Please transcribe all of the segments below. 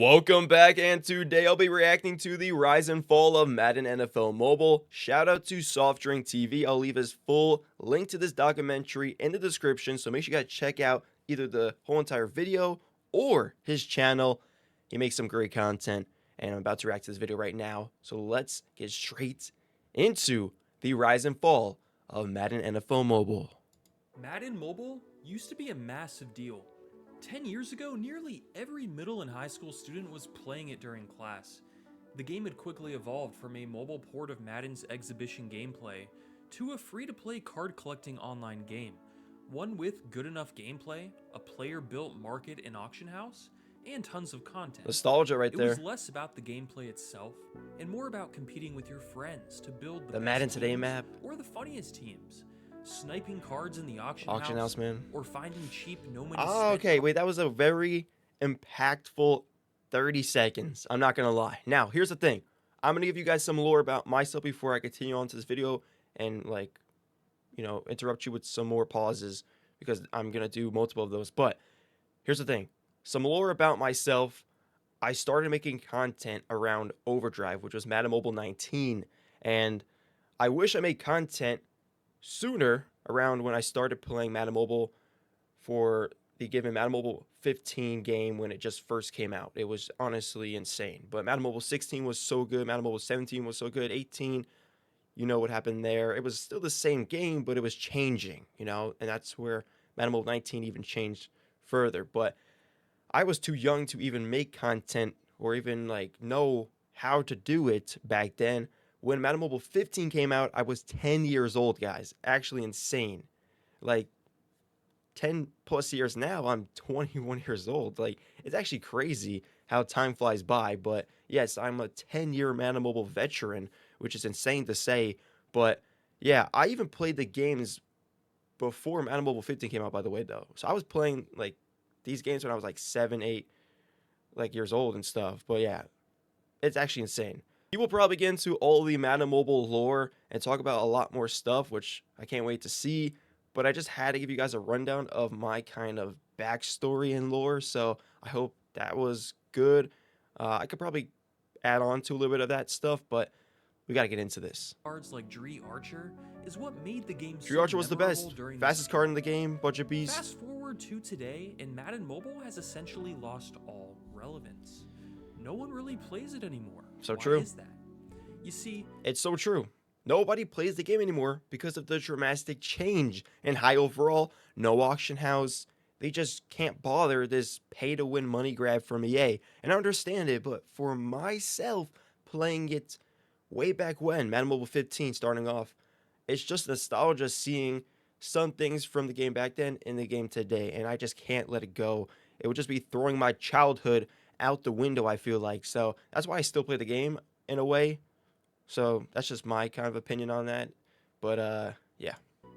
Welcome back, and today I'll be reacting to the rise and fall of Madden NFL Mobile. Shout out to Soft Drink TV. I'll leave his full link to this documentary in the description, so make sure you guys check out either the whole entire video or his channel. He makes some great content, and I'm about to react to this video right now. So let's get straight into the rise and fall of Madden NFL Mobile. Madden Mobile used to be a massive deal. 10 years ago, nearly every middle and high school student was playing it during class. The game had quickly evolved from a mobile port of Madden's exhibition gameplay to a free-to-play card-collecting online game, one with good enough gameplay, a player-built market and auction house, and tons of content. Nostalgia right there. It was less about the gameplay itself, and more about competing with your friends to build the Madden best Today teams map. or the funniest teams. Sniping cards in the auction House, man. or finding cheap no money. Oh, okay, wait, that was a very impactful 30 seconds. I'm not gonna lie. Now, here's the thing. I'm gonna give you guys some lore about myself before I continue on to this video and, like, interrupt you with some more pauses because I'm gonna do multiple of those. But here's the thing. Some lore about myself. I started making content around Overdrive, which was Madden Mobile 19, and I wish I made content sooner, around when I started playing Madden Mobile for the given Madden Mobile 15 game when it just first came out. It was honestly insane. But Madden Mobile 16 was so good. Madden Mobile 17 was so good. 18, you know what happened there. It was still the same game, but it was changing, and that's where Madden Mobile 19 even changed further. But I was too young to even make content or even know how to do it back then. When Madden Mobile 15 came out, I was 10 years old, guys. Actually insane. 10 plus years now, I'm 21 years old. It's actually crazy how time flies by. But yes, I'm a 10-year Madden Mobile veteran, which is insane to say. But yeah, I even played the games before Madden Mobile 15 came out, by the way, though. So I was playing these games when I was 7, 8 years old and stuff. But yeah, it's actually insane. We will probably get into all the Madden Mobile lore and talk about a lot more stuff, which I can't wait to see. But I just had to give you guys a rundown of my kind of backstory and lore, so I hope that was good. I could probably add on to a little bit of that stuff, but we got to get into this. Cards like Dree Archer is what made the game Dree Archer was the best. Fastest card in the game, bunch of beasts. Fast forward to today, and Madden Mobile has essentially lost all relevance. No one really plays it anymore. So Why true. is that? You see, it's so true. Nobody plays the game anymore because of the dramatic change in high overall, no auction house. They just can't bother this pay-to-win money grab from EA. And I understand it, but for myself, playing it way back when, Madden Mobile 15 starting off, it's just nostalgia seeing some things from the game back then in the game today, and I just can't let it go. It would just be throwing my childhood out the window, I feel like. So that's why I still play the game in a way. So that's just my kind of opinion on that. But yeah.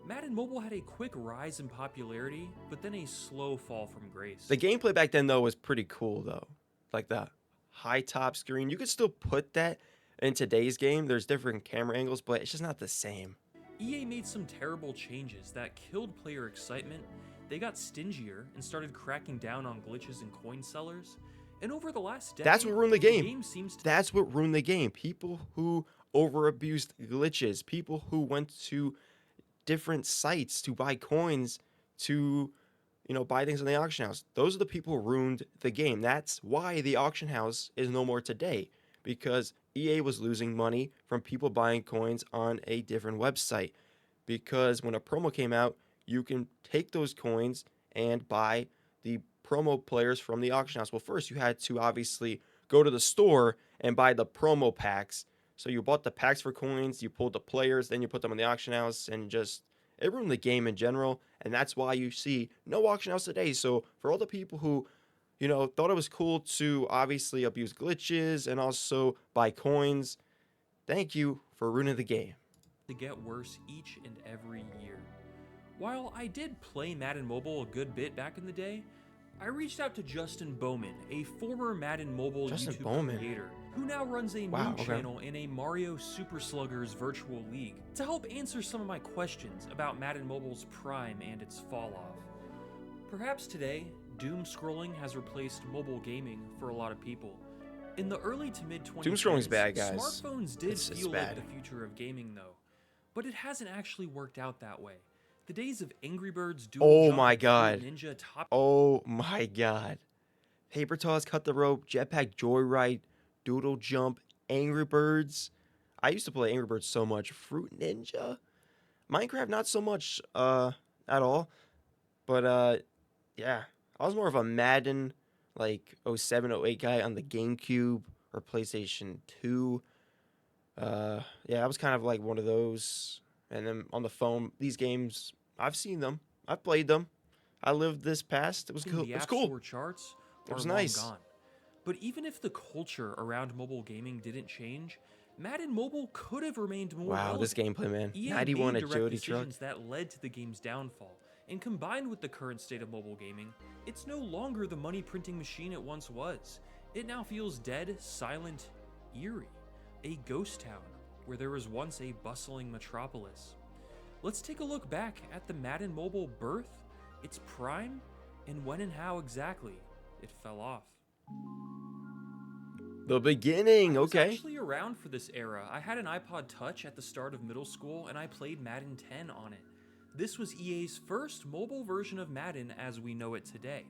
Madden Mobile had a quick rise in popularity, but then a slow fall from grace. The gameplay back then, though, was pretty cool, though. Like the high top screen. You could still put that in today's game. There's different camera angles, but it's just not the same. EA made some terrible changes that killed player excitement. They got stingier and started cracking down on glitches and coin sellers. And over the last decade, that's what ruined the game. Seems to that's what ruined the game. People who over-abused glitches, people who went to different sites to buy coins, to buy things in the auction house. Those are the people who ruined the game. That's why the auction house is no more today, because EA was losing money from people buying coins on a different website. Because when a promo came out, you can take those coins and buy the promo players from the auction house. Well, first you had to obviously go to the store and buy the promo packs. So you bought the packs for coins, you pulled the players, then you put them in the auction house, and it ruined the game in general. And that's why you see no auction house today. So for all the people who thought it was cool to obviously abuse glitches and also buy coins, thank you for ruining the game. To get worse each and every year. While I did play Madden Mobile a good bit back in the day, I reached out to Justin Bowman, a former Madden Mobile YouTube creator, who now runs a new channel in a Mario Super Sluggers virtual league, to help answer some of my questions about Madden Mobile's prime and its fall off. Perhaps today, Doom scrolling has replaced mobile gaming for a lot of people. In the early to mid Doom 2010s, scrolling's bad, guys. smartphones did It's feel like bad. the future of gaming though. But it hasn't actually worked out that way. The days of Angry Birds, Doodle Oh Jump, my and Fruit god. Ninja top Oh my god. Paper toss, cut the rope, jetpack joyride, doodle jump, Angry Birds. I used to play Angry Birds so much. Fruit Ninja, Minecraft not so much at all. But yeah, I was more of a Madden like 07, 08 guy on the GameCube or PlayStation 2. Yeah, I was kind of like one of those. And then on the phone, these games, I've seen them. I've played them. I lived this past. It was cool. the It was App cool. Store charts It are was long nice. gone. But even if the culture around mobile gaming didn't change, Madden Mobile could have remained more Wow, this relevant. gameplay, man. EA 91 made direct agility truck. decisions that led to the game's downfall, and combined with the current state of mobile gaming, it's no longer the money printing machine it once was. It now feels dead, silent, eerie, a ghost town where there was once a bustling metropolis. Let's take a look back at the Madden Mobile birth, its prime, and when and how exactly it fell off. The beginning. I was Okay. actually around for this era. I had an iPod Touch at the start of middle school and I played Madden 10 on it. This was EA's first mobile version of Madden as we know it today.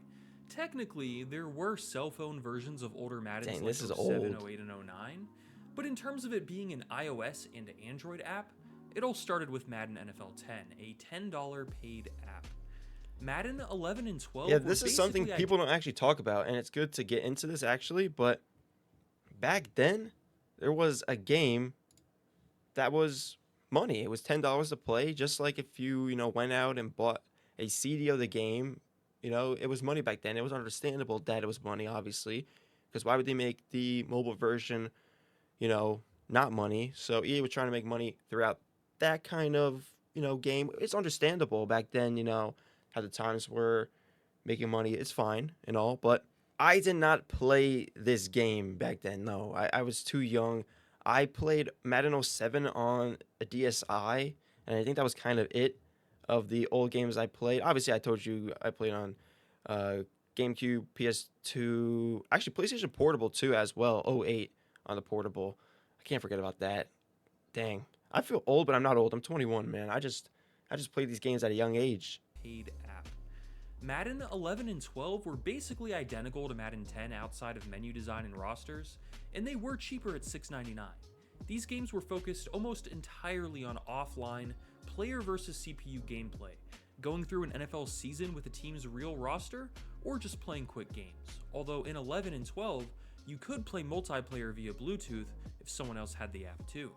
Technically, there were cell phone versions of older Maddens Dang, like this is 07, old. 08, and 09, but in terms of it being an iOS and Android app, it all started with Madden NFL 10, a $10 paid app. Madden 11 and 12 Yeah, were this is something basically people don't actually talk about, and it's good to get into this actually. But back then, there was a game that was money. It was $10 to play, just like if you went out and bought a CD of the game. It was money back then. It was understandable that it was money, obviously, because why would they make the mobile version, not money? So EA was trying to make money throughout that kind of game. It's understandable back then, how the times were making money. It's fine and all, but I did not play this game back then. No, I was too young. I played Madden 07 on a DSi, and I think that was kind of it of the old games I played. Obviously, I told you I played on uh, GameCube, PS2, actually PlayStation Portable too as well. 08 on the portable. I can't forget about that. Dang, I feel old, but I'm not old. I'm 21, man. I just played these games at a young age. paid app. Madden 11 and 12 were basically identical to Madden 10 outside of menu design and rosters, and they were cheaper at $6.99. These games were focused almost entirely on offline, player versus CPU gameplay, going through an NFL season with a team's real roster, or just playing quick games. Although in 11 and 12, you could play multiplayer via Bluetooth if someone else had the app too.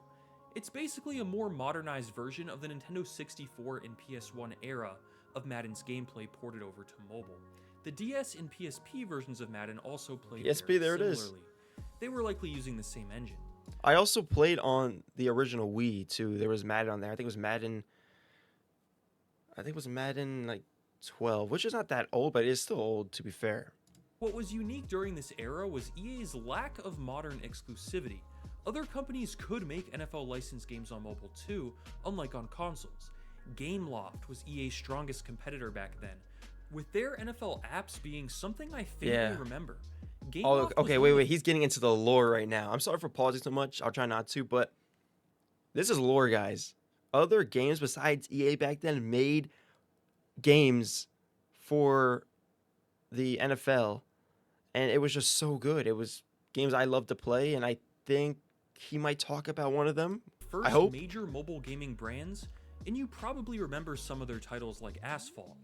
It's basically a more modernized version of the Nintendo 64 and PS1 era of Madden's gameplay ported over to mobile. The DS and PSP versions of Madden also played PSP, very there it is. similarly. They were likely using the same engine. I also played on the original Wii too. There was Madden on there. I think it was Madden like 12, which is not that old, but it is still old to be fair. What was unique during this era was EA's lack of modern exclusivity. Other companies could make NFL licensed games on mobile too, unlike on consoles. Gameloft was EA's strongest competitor back then, with their NFL apps being something I faintly Yeah. remember. Oh, Gameloft okay, was wait, one wait. of He's getting into the lore right now. I'm sorry for pausing so much. I'll try not to, but this is lore, guys. Other games besides EA back then made games for the NFL, and it was just so good. It was games I loved to play, and I think he might talk about one of them. the I first hope. major mobile gaming brands, and you probably remember some of their titles like Asphalt.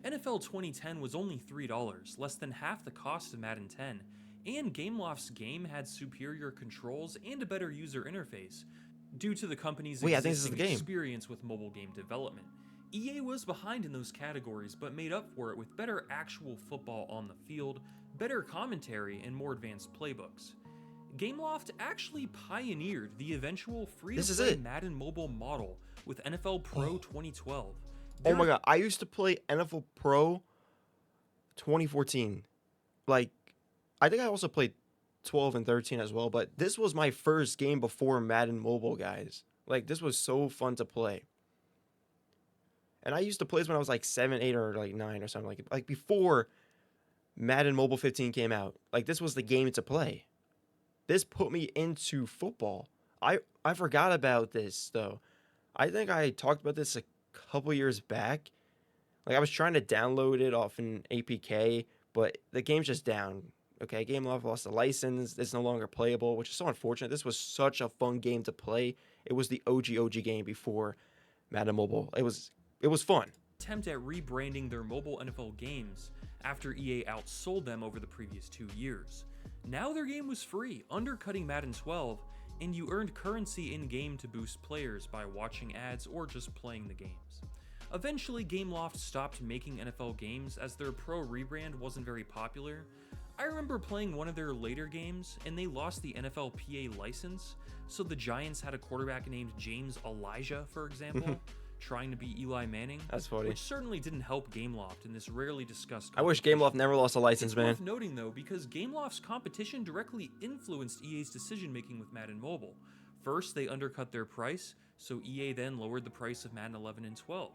NFL 2010 was only $3, less than half the cost of Madden 10, and Gameloft's game had superior controls and a better user interface, due to the company's Wait, I think this is the existing game. experience with mobile game development. EA was behind in those categories, but made up for it with better actual football on the field, better commentary, and more advanced playbooks. Gameloft actually pioneered the eventual This is free-to-play it. Madden Mobile model with NFL Pro 2012. Oh my Their god, I used to play NFL Pro 2014. Like, I think I also played 12 and 13 as well, but this was my first game before Madden Mobile, guys. Like, this was so fun to play. And I used to play this when I was like 7, 8, or like 9 or something like before Madden Mobile 15 came out. Like, this was the game to play. This put me into football. I forgot about this though. I think I talked about this a couple years back. Like, I was trying to download it off an APK, but the game's just down. Okay, GameLoft lost the license. It's no longer playable, which is so unfortunate. This was such a fun game to play. It was the OG game before Madden Mobile. It was fun. Attempt at rebranding their mobile NFL games after EA outsold them over the previous 2 years. Now their game was free, undercutting Madden 12, and you earned currency in-game to boost players by watching ads or just playing the games. Eventually, Gameloft stopped making NFL games as their Pro rebrand wasn't very popular. I remember playing one of their later games, and they lost the NFLPA license, so the Giants had a quarterback named James Elijah, for example, trying to be Eli Manning. That's funny. Which certainly didn't help Gameloft in this rarely discussed I wish competition. GameLoft never lost a license, It's man. worth noting though, because Gameloft's competition directly influenced EA's decision making with Madden Mobile. First, they undercut their price, so EA then lowered the price of Madden 11 and 12.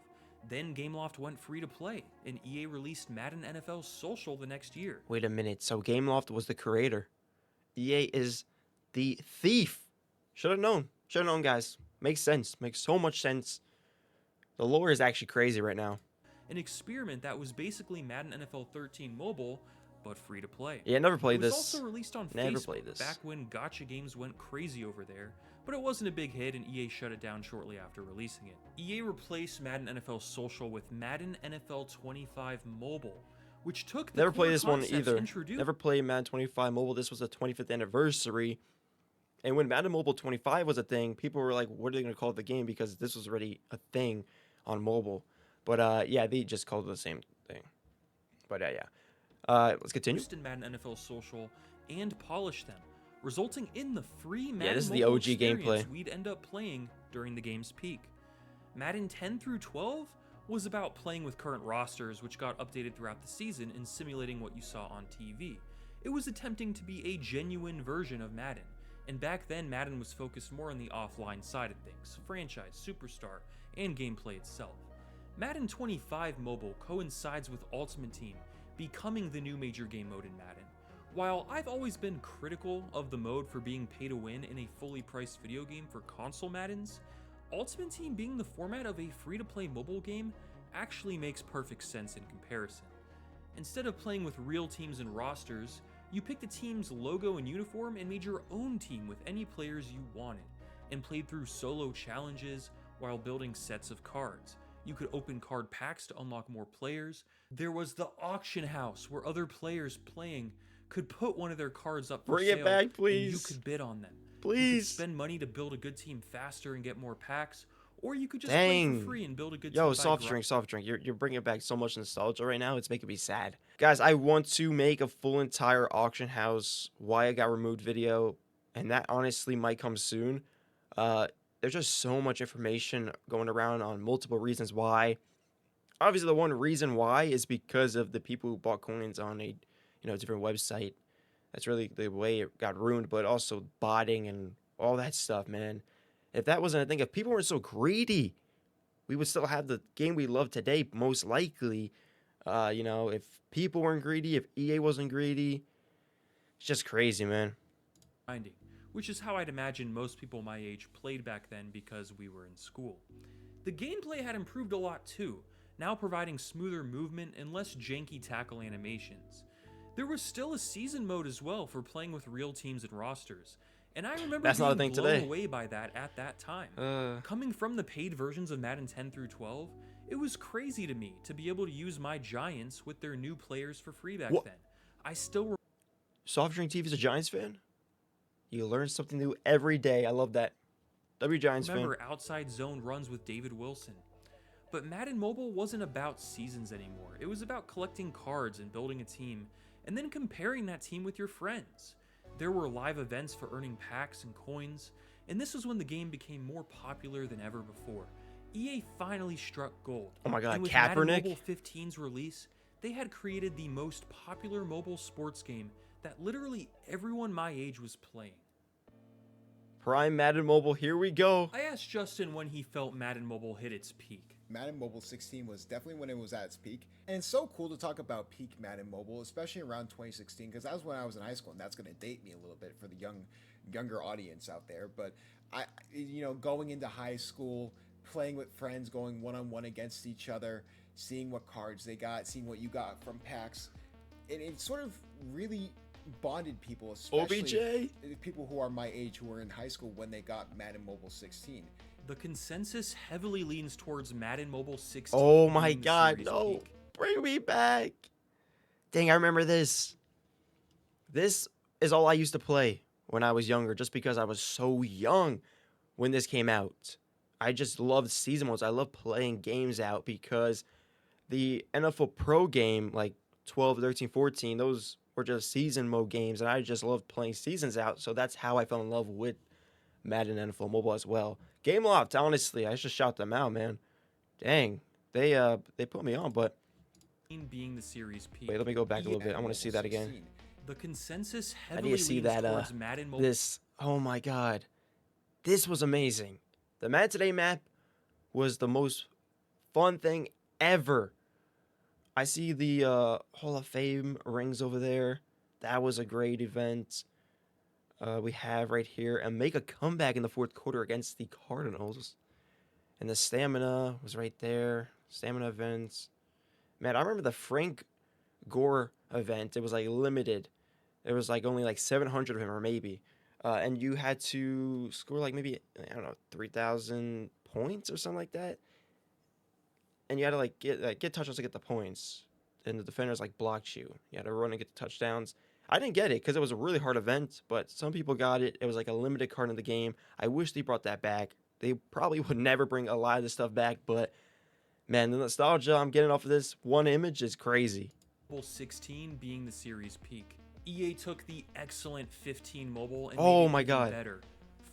Then Gameloft went free to play, and EA released Madden NFL Social the next year. Wait a minute. So GameLoft was the creator. EA is the thief. Should have known. Should have known, guys. Makes sense. Makes so much sense. The lore is actually crazy right now. An experiment that was basically Madden NFL 13 Mobile, but free to play. Yeah, never It played was this. also released on Never Facebook played this. back when gacha games went crazy over there, but it wasn't a big hit and EA shut it down shortly after releasing it. EA replaced Madden NFL Social with Madden NFL 25 Mobile, which took the Never core played this one concepts either. introduced. Never played Madden 25 Mobile. This was the 25th anniversary. And when Madden Mobile 25 was a thing, people were like, what are they going to call the game? Because this was already a thing on mobile. But yeah, they just called it the same thing. But yeah. Let's continue. in Madden NFL Social and polish them, resulting in the free Madden this is the Mobile OG experience gameplay. we'd end up playing during the game's peak. Madden 10 through 12 was about playing with current rosters, which got updated throughout the season and simulating what you saw on TV. It was attempting to be a genuine version of Madden, and back then Madden was focused more on the offline side of things, franchise, superstar, and gameplay itself. Madden 25 Mobile coincides with Ultimate Team becoming the new major game mode in Madden. While I've always been critical of the mode for being pay to win in a fully priced video game for console Maddens, Ultimate Team being the format of a free-to-play mobile game actually makes perfect sense in comparison. Instead of playing with real teams and rosters, you picked a team's logo and uniform and made your own team with any players you wanted, and played through solo challenges while building sets of cards. You could open card packs to unlock more players. There was the auction house where other players playing could put one of their cards up for Bring sale, it back, and you please. could bid on them. You could Please. spend money to build a good team faster and get more packs, or you could just play Dang. for free and build a good Yo, team. soft drink. You're bringing back so much nostalgia right now. It's making me sad. Guys, I want to make a full entire auction house why I got removed video, and that honestly might come soon. There's just so much information going around on multiple reasons why. Obviously, the one reason why is because of the people who bought coins on a different website. That's really the way it got ruined, but also botting and all that stuff, man. If that wasn't a thing, if people weren't so greedy, we would still have the game we love today, most likely. If people weren't greedy, if EA wasn't greedy, it's just crazy, man. grinding, which is how I'd imagine most people my age played back then because we were in school. The gameplay had improved a lot too, now providing smoother movement and less janky tackle animations. There was still a season mode as well for playing with real teams and rosters, and I remember That's not a being thing blown today. away by that at that time. Coming from the paid versions of Madden 10 through 12, it was crazy to me to be able to use my Giants with their new players for free back What? then. I still Soft Drink TV's a Giants fan? You learn something new every day. I love that. W Giants fan. remember outside zone runs with David Wilson. But Madden Mobile wasn't about seasons anymore. It was about collecting cards and building a team, and then comparing that team with your friends. There were live events for earning packs and coins, and this was when the game became more popular than ever before. EA finally struck gold. Oh my God, And with Madden Kaepernick? Mobile 15's release, they had created the most popular mobile sports game that literally everyone my age was playing. Prime Madden Mobile, here we go. I asked Justin when he felt Madden Mobile hit its peak. Madden Mobile 16 was definitely when it was at its peak. And it's so cool to talk about peak Madden Mobile, especially around 2016, because that was when I was in high school, and that's going to date me a little bit for the younger audience out there. But going into high school, playing with friends, going one-on-one against each other, seeing what cards they got, seeing what you got from packs, and it sort of really bonded people, especially OBJ? people who are my age, who were in high school when they got Madden Mobile 16. The consensus heavily leans towards Madden Mobile 16. Oh my being the god, series no. peak. Bring me back. Dang, I remember this. This is all I used to play when I was younger, just because I was so young when this came out. I just loved season modes. I love playing games out because the NFL Pro game, like 12, 13, 14, those were just season mode games, and I just loved playing seasons out. So that's how I fell in love with Madden NFL Mobile as well. Game Loft, honestly, I should shout them out, man. Dang, they put me on, but Being the series peak. wait, let me go back a little bit. I Madden want to see Mobile that again. 16. The consensus I heavily need to see leans that. towards Madden Mobile. This, oh my god, this was amazing. The Madden Today map was the most fun thing ever. I see the Hall of Fame rings over there. That was a great event. We have right here and make a comeback in the fourth quarter against the Cardinals. And the stamina was right there. Stamina events. Man, I remember the Frank Gore event. It was like limited. It was like only like 700 of him or maybe. And you had to score like maybe, I don't know, 3,000 points or something like that. And you had to like get touchdowns to get the points. And the defenders like blocked you. You had to run and get the touchdowns. I didn't get it because it was a really hard event, but some people got it. It was like a limited card in the game. I wish they brought that back. They probably would never bring a lot of this stuff back, but man, the nostalgia I'm getting off of this one image is crazy. 16 being the series peak. EA took the excellent 15 mobile and Oh made it my even God. better,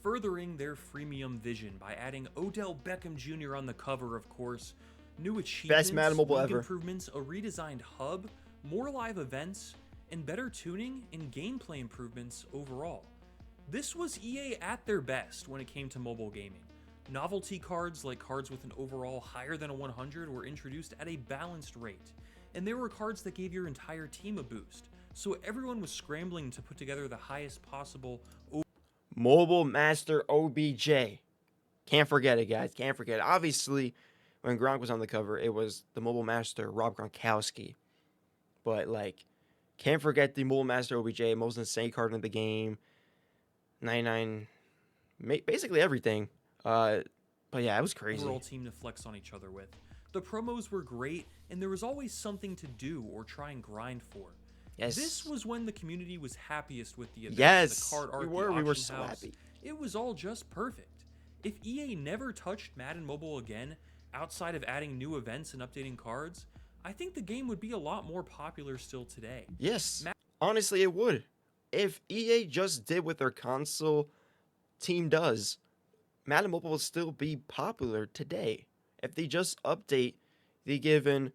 furthering their freemium vision by adding Odell Beckham Jr. on the cover, of course, new achievements, Madden Mobile league ever. improvements, a redesigned hub, more live events, and better tuning and gameplay improvements overall. This was EA at their best when it came to mobile gaming. Novelty cards, like cards with an overall higher than a 100, were introduced at a balanced rate, and there were cards that gave your entire team a boost, so everyone was scrambling to put together the highest possible Mobile Master OBJ. Can't forget it, guys. Can't forget it. Obviously, when Gronk was on the cover, it was the Mobile Master Rob Gronkowski. But, like, can't forget the Mobile Master OBJ, most insane card in the game. 99, basically everything. But yeah, it was crazy. overall team to flex on each other with. The promos were great, and there was always something to do or try and grind for. Yes. This was when the community was happiest with the events, Yes, the card art, we were the auction so house. happy. It was all just perfect. If EA never touched Madden Mobile again, outside of adding new events and updating cards, I think the game would be a lot more popular still today. Yes. Honestly, it would. If EA just did what their console team does, Madden Mobile would still be popular today. If they just update the given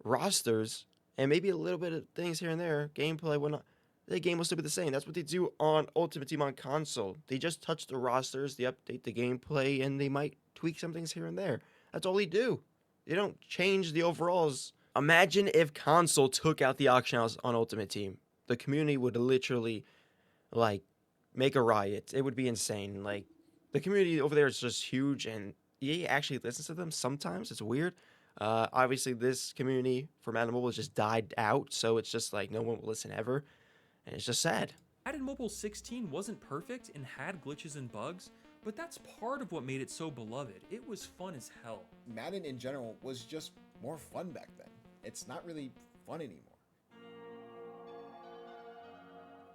rosters and maybe a little bit of things here and there, gameplay, whatnot, the game will still be the same. That's what they do on Ultimate Team on console. They just touch the rosters, they update the gameplay, and they might tweak some things here and there. That's all they do. They don't change the overalls. Imagine if console took out the auction house on Ultimate Team. The community would literally, like, make a riot. It would be insane. Like, the community over there is just huge, and EA actually listens to them sometimes. It's weird. Obviously, this community for Madden Mobile has just died out, so it's just like no one will listen ever, and it's just sad. Madden Mobile 16 wasn't perfect and had glitches and bugs, but that's part of what made it so beloved. It was fun as hell. Madden in general was just more fun back then. It's not really fun anymore.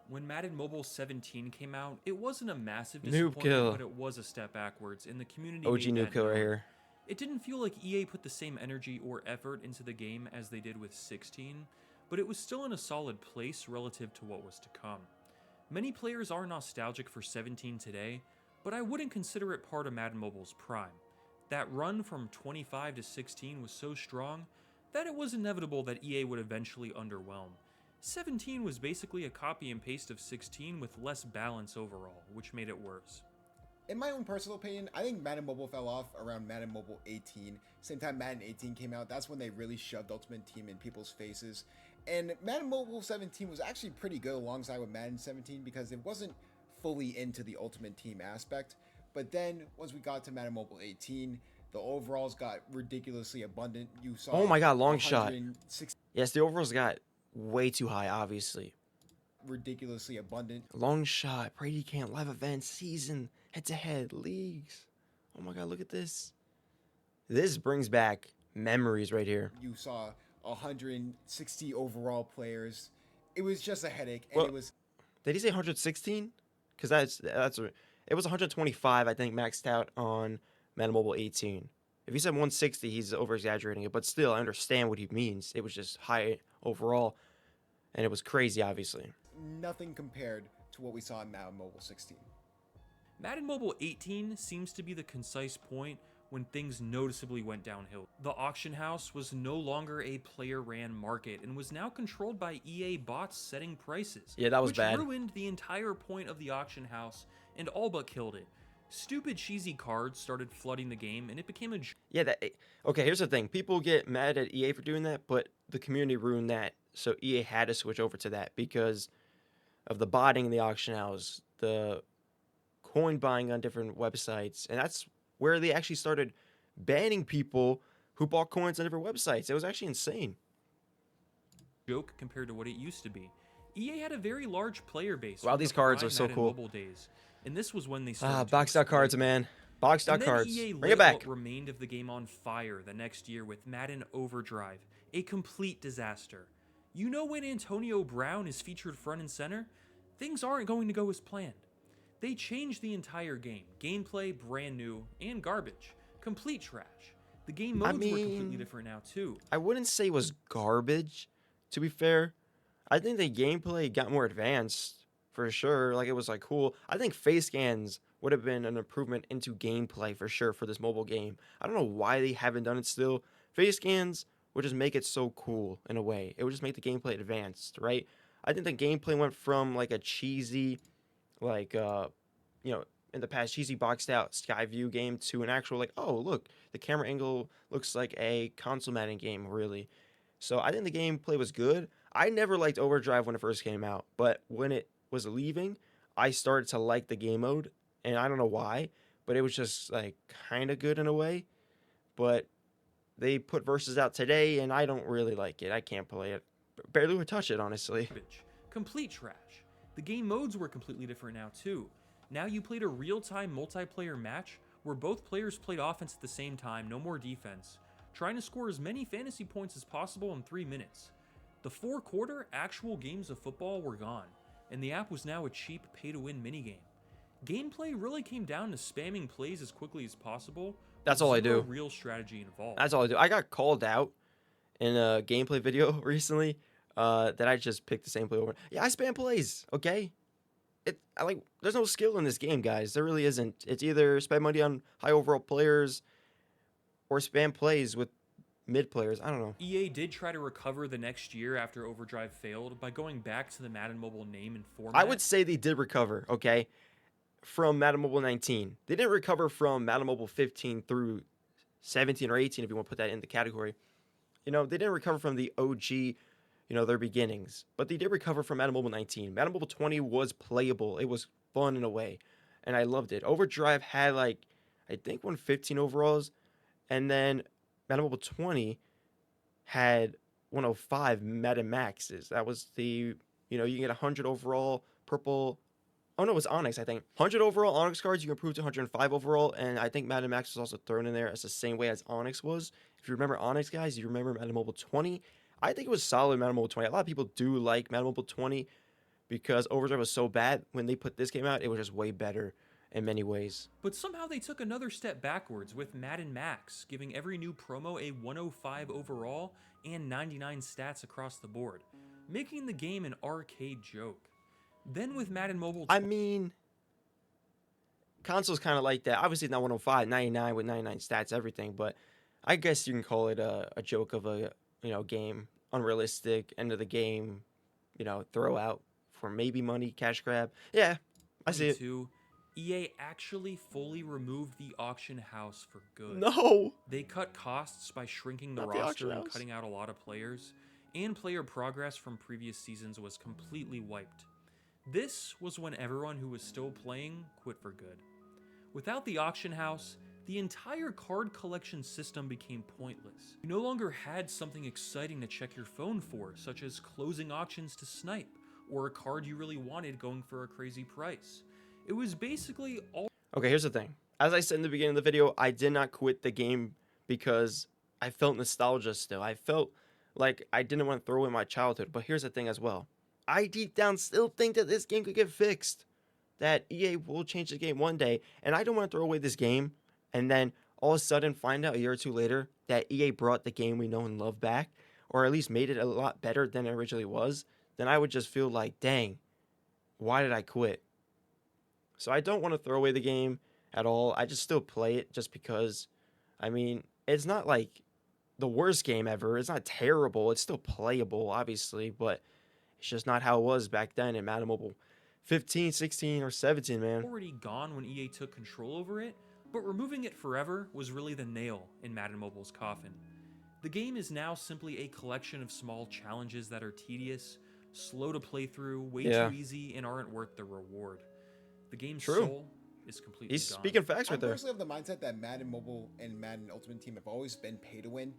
When Madden Mobile 17 came out, it wasn't a massive Noob disappointment, kill. but it was a step backwards, and the community OG made Noob that Kill right known. here. It didn't feel like EA put the same energy or effort into the game as they did with 16, but it was still in a solid place relative to what was to come. Many players are nostalgic for 17 today, but I wouldn't consider it part of Madden Mobile's prime. That run from 25 to 16 was so strong that it was inevitable that EA would eventually underwhelm. 17 was basically a copy and paste of 16 with less balance overall, which made it worse. In my own personal opinion, I think Madden Mobile fell off around Madden Mobile 18. Same time Madden 18 came out, that's when they really shoved Ultimate Team in people's faces. And Madden Mobile 17 was actually pretty good alongside with Madden 17 because it wasn't fully into the Ultimate Team aspect. But then once we got to Madden Mobile 18, the overalls got ridiculously abundant. You saw Oh my God, long shot. 160 Yes, the overalls got way too high, obviously. ridiculously abundant. Long shot, Brady Camp, live events, season, head-to-head, leagues. Oh my God, look at this. This brings back memories right here. You saw 160 overall players. It was just a headache, and Well, it was did he say 116? Because it was 125, I think, maxed out on Madden Mobile 18. If he said 160, he's over exaggerating it, but still, I understand what he means. It was just high overall, and it was crazy, obviously. nothing compared to what we saw in Madden Mobile 16. Madden Mobile 18 seems to be the concise point when things noticeably went downhill. The auction house was no longer a player-ran market and was now controlled by EA bots setting prices. Yeah, that was which bad. ruined the entire point of the auction house and all but killed it. Stupid cheesy cards started flooding the game and it became a Yeah, okay, here's the thing. People get mad at EA for doing that, but the community ruined that. So EA had to switch over to that because of the botting in the auction house, the coin buying on different websites, and that's where they actually started banning people who bought coins on different websites. It was actually insane. joke compared to what it used to be. EA had a very large player base. Wow, from these the cards are prime so Madden cool. Mobile days, and this was when they started to Boxed out exploit cards, it. man. Boxed out And then cards. EA Bring lit it back. what remained of the game on fire the next year with Madden Overdrive, a complete disaster. You know when Antonio Brown is featured front and center? Things aren't going to go as planned. They changed the entire game. Gameplay brand new and garbage. Complete trash. The game modes were completely mean, different now too. I wouldn't say it was garbage, to be fair. I think the gameplay got more advanced for sure. Like it was like cool. I think face scans would have been an improvement into gameplay for sure for this mobile game. I don't know why they haven't done it still. Face scans would just make it so cool in a way. It would just make the gameplay advanced, right? I think the gameplay went from like a cheesy, like you know, in the past cheesy boxed out sky view game to an actual like, oh look, the camera angle looks like a console Madden game, really. So I think the gameplay was good. I never liked Overdrive when it first came out, but when it was leaving, I started to like the game mode, and I don't know why, but it was just like kind of good in a way. But they put verses out today, and I don't really like it. I can't play it. Barely would touch it, honestly. Garbage. Complete trash. The game modes were completely different now too. Now you played a real-time multiplayer match where both players played offense at the same time, no more defense, trying to score as many fantasy points as possible in 3 minutes. The 4-quarter actual games of football were gone, and the app was now a cheap pay-to-win minigame. Gameplay really came down to spamming plays as quickly as possible. That's with all I zero do. real strategy involved. That's all I do. I got called out in a gameplay video recently that I just picked the same play over. Yeah, I spam plays, okay? There's no skill in this game, guys. There really isn't. It's either spend money on high overall players or spam plays with mid players. I don't know. EA did try to recover the next year after Overdrive failed by going back to the Madden Mobile name and format. I would say they did recover, okay, from Madden Mobile 19. They didn't recover from Madden Mobile 15 through 17 or 18, if you want to put that in the category. You know, they didn't recover from the OG, their beginnings, but they did recover from Madden Mobile 19. Madden Mobile 20 was playable. It was fun in a way, and I loved it. Overdrive had I think 115 overalls, and then Madden Mobile 20 had 105 Madden Maxes. That was you can get 100 overall purple. Oh no, it was Onyx, I think. 100 overall Onyx cards, you can improve to 105 overall, and I think Madden Max was also thrown in there as the same way as Onyx was. If you remember Onyx, guys, you remember Madden Mobile 20. I think it was solid Madden Mobile 20. A lot of people do like Madden Mobile 20 because Overdrive was so bad. When they put this game out, it was just way better in many ways. But somehow they took another step backwards with Madden Max, giving every new promo a 105 overall and 99 stats across the board, making the game an arcade joke. Then with Madden Mobile... I mean, console's kind of like that. Obviously, not 105, 99 with 99 stats, everything, but I guess you can call it a joke of a game. Unrealistic, end of the game, throw out for maybe money, cash grab. Yeah, I see it. EA actually fully removed the auction house for good. No, They cut costs by shrinking the not the auction roster and house. cutting out a lot of players, and player progress from previous seasons was completely wiped. This was when everyone who was still playing quit for good. Without the auction house, the entire card collection system became pointless. You no longer had something exciting to check your phone for, such as closing auctions to snipe, or a card you really wanted going for a crazy price. It was basically all Okay, here's the thing. As I said in the beginning of the video, I did not quit the game because I felt nostalgia still. I felt like I didn't want to throw away my childhood. But here's the thing as well. I deep down still think that this game could get fixed. That EA will change the game one day. And I don't want to throw away this game and then all of a sudden find out a year or two later that EA brought the game we know and love back, or at least made it a lot better than it originally was. Then I would just feel like, dang, why did I quit? So I don't want to throw away the game at all. I just still play it just because, I mean, it's not like the worst game ever. It's not terrible. It's still playable, obviously, but it's just not how it was back then in Madden Mobile 15, 16, or 17, man. already gone when EA took control over it, but removing it forever was really the nail in Madden Mobile's coffin. The game is now simply a collection of small challenges that are tedious, slow to play through, way Yeah. too easy, and aren't worth the reward. The game's True. soul is completely He's gone. speaking facts right I'm there. personally of the mindset that Madden Mobile and Madden Ultimate Team have always been pay to win.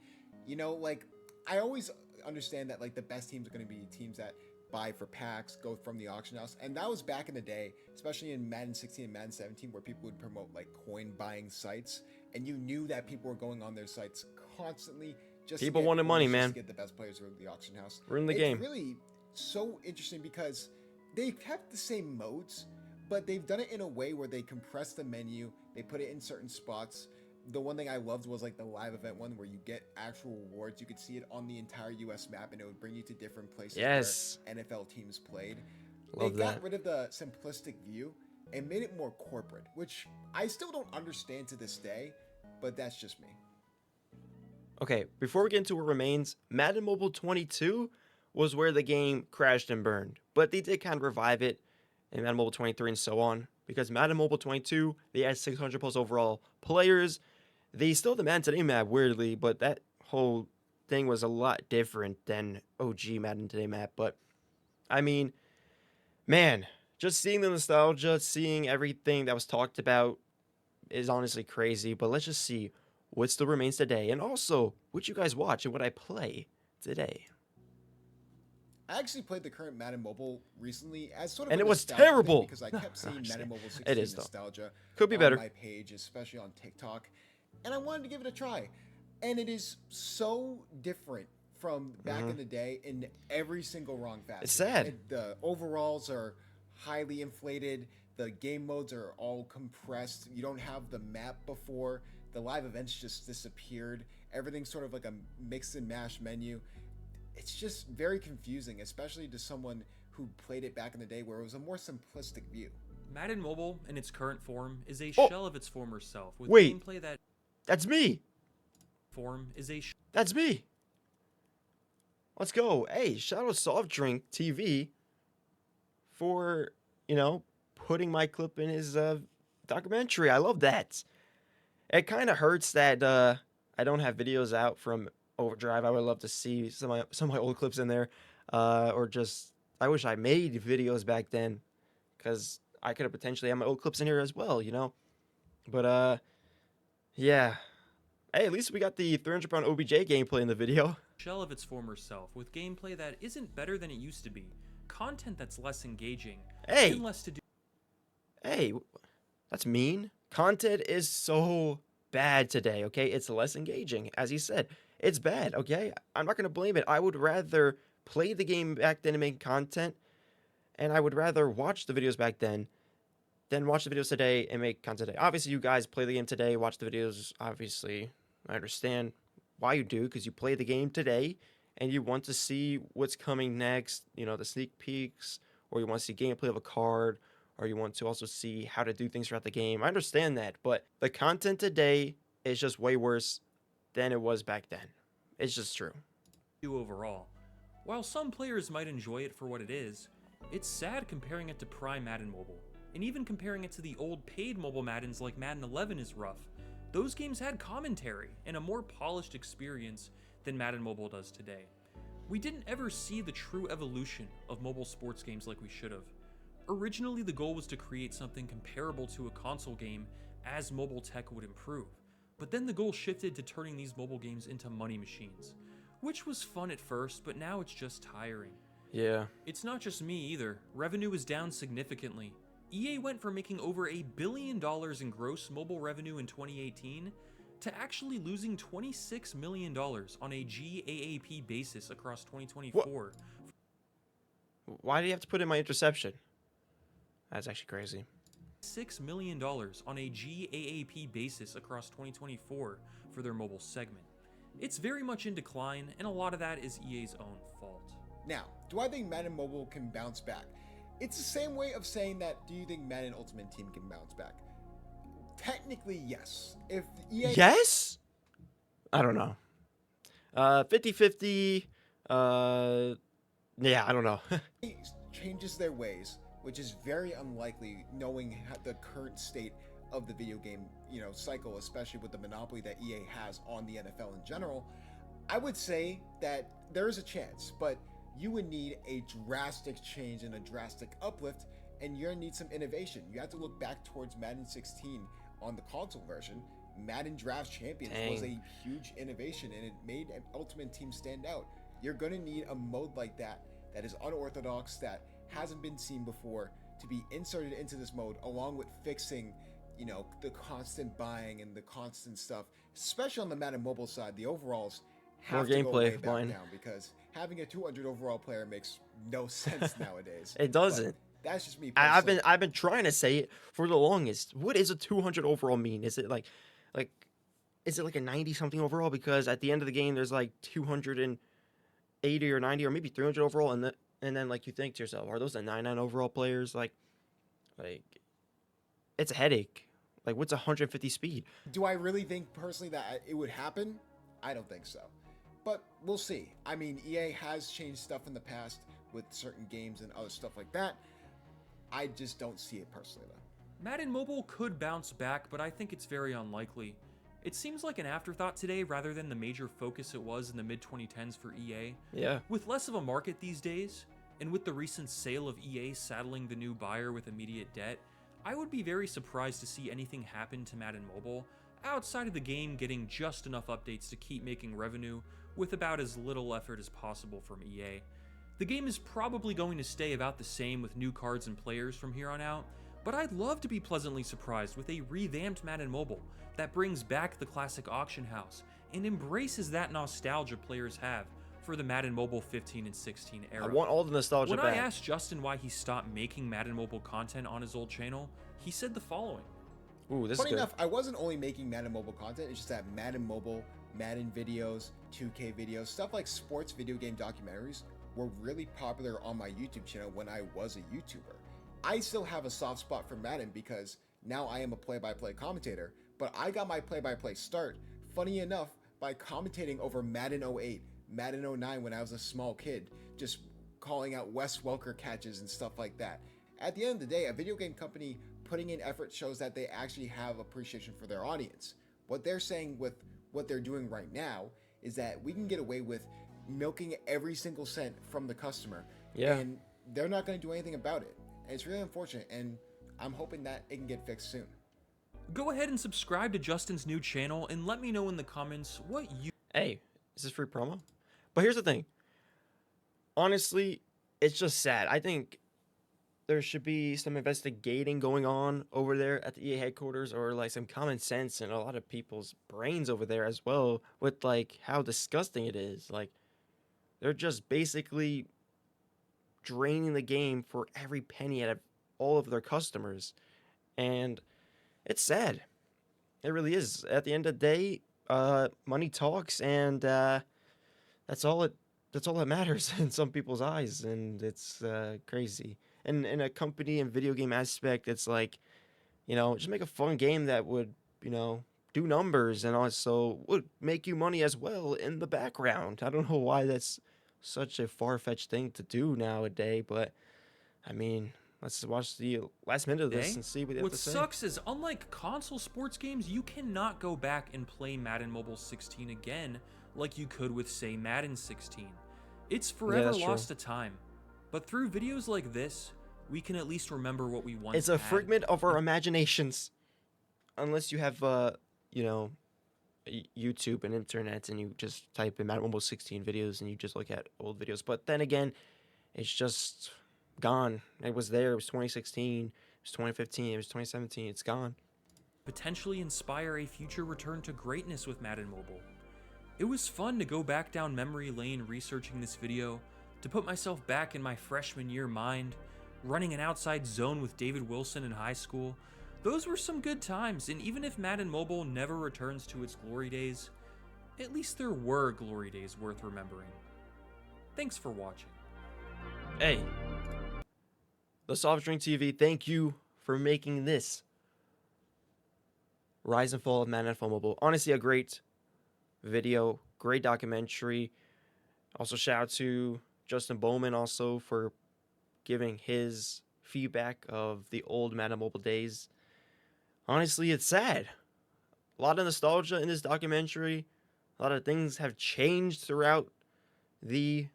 You know, like I always understand that like the best teams are going to be teams that buy for packs, go from the auction house, and that was back in the day, especially in Madden 16 and Madden 17, where people would promote like coin buying sites, and you knew that people were going on their sites constantly just People to get wanted coins, money, just man. to get the best players from the auction house. Ruin the It's game. really so interesting because they kept the same modes, but they've done it in a way where they compress the menu, they put it in certain spots. The one thing I loved was like the live event one where you get actual rewards. You could see it on the entire US map and it would bring you to different places Yes. where NFL teams played. Love They got that. rid of the simplistic view and made it more corporate, which I still don't understand to this day, but that's just me. Okay, before we get into what remains, Madden Mobile 22 was where the game crashed and burned. But they did kind of revive it in Madden Mobile 23 and so on. Because Madden Mobile 22, they had 600 plus overall players. They still had the Madden Today map, weirdly, but that whole thing was a lot different than OG Madden Today map. But, I mean, man, just seeing the nostalgia, seeing everything that was talked about is honestly crazy. But let's just see what still remains today, and also what you guys watch and what I play today. I actually played the current Madden Mobile recently as sort of And a it was nostalgia thing terrible. because I kept seeing Actually, Madden Mobile 16 it is, though. nostalgia Could be on better. my page, especially on TikTok, and I wanted to give it a try. And it is so different from back in the day in every single wrong facet. It's sad. The overalls are highly inflated. The game modes are all compressed. You don't have the map before. The live events just disappeared. Everything's sort of like a mix and mash menu. It's just very confusing, especially to someone who played it back in the day where it was a more simplistic view. Madden Mobile, in its current form, is a Oh. shell of its former self, with Wait. gameplay that That's me. form is a That's me. Let's go. Hey, shout out Soft Drink TV for, putting my clip in his documentary. I love that. It kind of hurts that I don't have videos out from Overdrive. I would love to see some of my old clips in there. Or just, I wish I made videos back then, because I could have potentially had my old clips in here as well, But, yeah. Hey, at least we got the 300-pound OBJ gameplay in the video. shell of its former self, with gameplay that isn't better than it used to be, content that's less engaging, Hey. and less to do. Hey, that's mean. Content is so bad today, okay? It's less engaging. As he said, it's bad, okay? I'm not going to blame it. I would rather play the game back then and make content, and I would rather watch the videos back then than watch the videos today and make content today. Obviously, you guys play the game today, watch the videos. Obviously, I understand why you do, because you play the game today and you want to see what's coming next, the sneak peeks, or you want to see gameplay of a card, or you want to also see how to do things throughout the game. I understand that, but the content today is just way worse than it was back then. It's just true. Overall. While some players might enjoy it for what it is, it's sad comparing it to Prime Madden Mobile, and even comparing it to the old paid mobile Maddens like Madden 11 is rough. Those games had commentary and a more polished experience than Madden Mobile does today. We didn't ever see the true evolution of mobile sports games like we should have. Originally, the goal was to create something comparable to a console game as mobile tech would improve, but then the goal shifted to turning these mobile games into money machines, which was fun at first, but now it's just tiring. Yeah. It's not just me either. Revenue is down significantly. EA went from making over $1 billion in gross mobile revenue in 2018 to actually losing $26 million on a GAAP basis across 2024. Why do you have to put in my interception? That's actually crazy. $6 million on a GAAP basis across 2024 for their mobile segment. It's very much in decline, and a lot of that is EA's own fault. Now, do I think Madden Mobile can bounce back? It's the same way of saying that, do you think Madden Ultimate Team can bounce back? Technically, yes. If EA... Yes? I don't know. 50-50. Yeah, I don't know. changes their ways, which is very unlikely knowing the current state of the video game, cycle, especially with the monopoly that EA has on the NFL in general. I would say that there is a chance, but you would need a drastic change and a drastic uplift, and you're gonna need some innovation. You have to look back towards Madden 16 on the console version. Madden Draft Champions was a huge innovation, and it made Ultimate Team stand out. You're gonna need a mode like that is unorthodox, that hasn't been seen before, to be inserted into this mode, along with fixing the constant buying and the constant stuff, especially on the Madden Mobile side. The overalls have to go way back down, because having a 200 overall player makes no sense nowadays. It doesn't. But that's just me personally. I've been trying to say it for the longest. What is a 200 overall mean? Is it like is it like a 90 something overall? Because at the end of the game there's like 280 or 90 or maybe 300 overall, and then like you think to yourself, are those the 99 overall players? Like it's a headache. Like, what's 150 speed? Do I really think personally that it would happen? I don't think so. But we'll see. I mean, EA has changed stuff in the past with certain games and other stuff like that. I just don't see it personally, though. Madden Mobile could bounce back, but I think it's very unlikely. It seems like an afterthought today rather than the major focus it was in the mid-2010s for EA. Yeah. With less of a market these days, and with the recent sale of EA saddling the new buyer with immediate debt, I would be very surprised to see anything happen to Madden Mobile outside of the game getting just enough updates to keep making revenue with about as little effort as possible from EA. The game is probably going to stay about the same with new cards and players from here on out, but I'd love to be pleasantly surprised with a revamped Madden Mobile that brings back the classic auction house and embraces that nostalgia players have for the Madden Mobile 15 and 16 era. I want all the nostalgia when back. I asked Justin why he stopped making Madden Mobile content on his old channel, he said the following. Ooh, this Funny is good. enough, I wasn't only making Madden Mobile content, it's just that Madden Mobile, Madden videos, 2K videos, stuff like sports video game documentaries were really popular on my YouTube channel when I was a YouTuber. I still have a soft spot for Madden because now I am a play-by-play commentator, but I got my play-by-play start, funny enough, by commentating over Madden 08, Madden 09 when I was a small kid, just calling out Wes Welker catches and stuff like that. At the end of the day, a video game company putting in effort shows that they actually have appreciation for their audience. What they're saying with what they're doing right now is that we can get away with milking every single cent from the customer, and they're not going to do anything about it. And it's really unfortunate, and I'm hoping that it can get fixed soon. Go ahead and subscribe to Justin's new channel and let me know in the comments what you... Hey, is this free promo? But here's the thing. Honestly, it's just sad. I think there should be some investigating going on over there at the EA headquarters, or like some common sense in a lot of people's brains over there as well, with like how disgusting it is. Like, they're just basically draining the game for every penny out of all of their customers. And it's sad. It really is. At the end of the day, money talks, and that's all that matters in some people's eyes, and it's crazy. And in a company and video game aspect, it's like, just make a fun game that would, do numbers and also would make you money as well in the background. I don't know why that's such a far-fetched thing to do nowadays, but I mean, let's watch the last minute of this and see what they have What to say. sucks is, unlike console sports games, you cannot go back and play Madden Mobile 16 again like you could with, say, Madden 16. It's forever that's true. lost to time. But through videos like this, we can at least remember what we once It's a had. figment of our imaginations. Unless you have, you know, YouTube and internet and you just type in Madden Mobile 16 videos and you just look at old videos. But then again, it's just gone. It was there. It was 2016. It was 2015. It was 2017. It's gone. Potentially inspire a future return to greatness with Madden Mobile. It was fun to go back down memory lane researching this video, to put myself back in my freshman year mind, running an outside zone with David Wilson in high school. Those were some good times, and even if Madden Mobile never returns to its glory days, at least there were glory days worth remembering. Thanks for watching. Hey, the Soft Drink TV, thank you for making this Rise and Fall of Madden NFL Mobile. Honestly, a great video, great documentary. Also, shout out to Justin Bowman also for giving his feedback of the old Madden Mobile days. Honestly, it's sad. A lot of nostalgia in this documentary. A lot of things have changed throughout the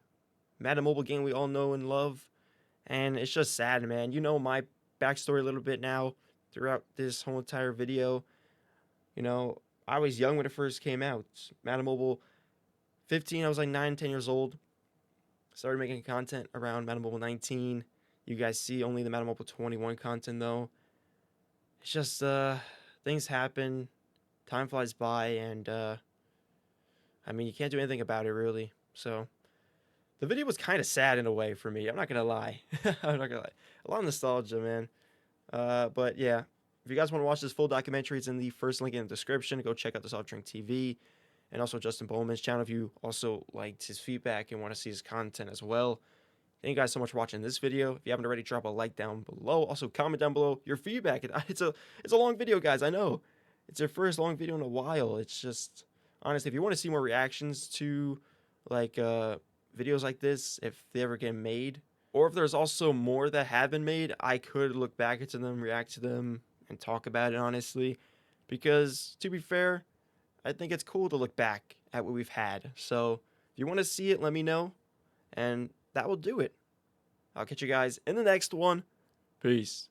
Madden Mobile game we all know and love. And it's just sad, man. You know my backstory a little bit now throughout this whole entire video. You know, I was young when it first came out. Madden Mobile 15, I was like 9, 10 years old. Started making content around Madden Mobile 19. You guys see only the Madden Mobile 21 content, though. It's just, things happen. Time flies by, and, I mean, you can't do anything about it, really. So, the video was kind of sad in a way for me. I'm not gonna lie. I'm not gonna lie. A lot of nostalgia, man. But, yeah. If you guys want to watch this full documentary, it's in the first link in the description. Go check out the Soft Drink TV. And also Justin Bowman's channel if you also liked his feedback and want to see his content as well. Thank you guys so much for watching this video. If you haven't already, drop a like down below. Also, comment down below your feedback. It's a long video, guys. I know. It's your first long video in a while. It's just, honestly, if you want to see more reactions to, like, videos like this, if they ever get made, or if there's also more that have been made, I could look back into them, react to them, and talk about it, honestly. Because, to be fair, I think it's cool to look back at what we've had. So, if you want to see it, let me know. And that will do it. I'll catch you guys in the next one. Peace.